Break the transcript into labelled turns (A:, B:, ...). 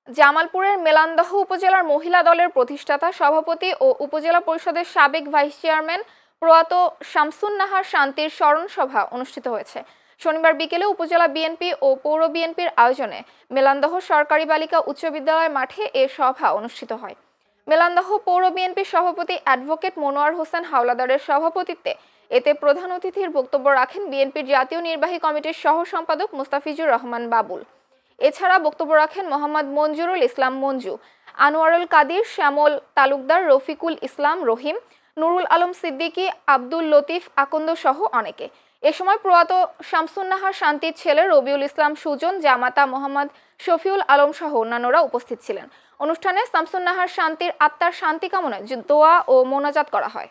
A: জামালপুরের মেলান্দহ উপজেলার মহিলা দলের প্রতিষ্ঠাতা সভাপতি ও উপজেলা পরিষদের সাবেক ভাইস চেয়ারম্যান প্রয়াত শামসুন নাহার শান্তির স্মরণ সভা অনুষ্ঠিত হয়েছে। শনিবার বিকেলে উপজেলা বিএনপি ও পৌর বিএনপির আয়োজনে মেলান্দহ সরকারি বালিকা উচ্চ বিদ্যালয় মাঠে এ সভা অনুষ্ঠিত হয়। মেলান্দহ পৌর বিএনপির সভাপতি অ্যাডভোকেট মনোয়ার হোসেন হাওলাদারের সভাপতিত্বে এতে প্রধান অতিথির বক্তব্য রাখেন বিএনপির জাতীয় নির্বাহী কমিটির সহ সম্পাদক মুস্তাফিজুর রহমান বাবুল। এছাড়া বক্তব্য রাখেন মোহাম্মদ মঞ্জুরুল ইসলাম মঞ্জু, আনোয়ারুল কাদির, শ্যামল তালুকদার, রফিকুল ইসলাম রহিম, নুরুল আলম সিদ্দিকী, আব্দুল লতিফ আকন্দ সহ অনেকে। এ সময় প্রয়াত শামসুন নাহার শান্তির ছেলে রবিউল ইসলাম সুজন, জামাতা মোহাম্মদ শফিউল আলম সহ অন্যান্যরা উপস্থিত ছিলেন। অনুষ্ঠানে শামসুন নাহার শান্তির আত্মার শান্তি কামনায় দোয়া ও মোনাজাত করা হয়।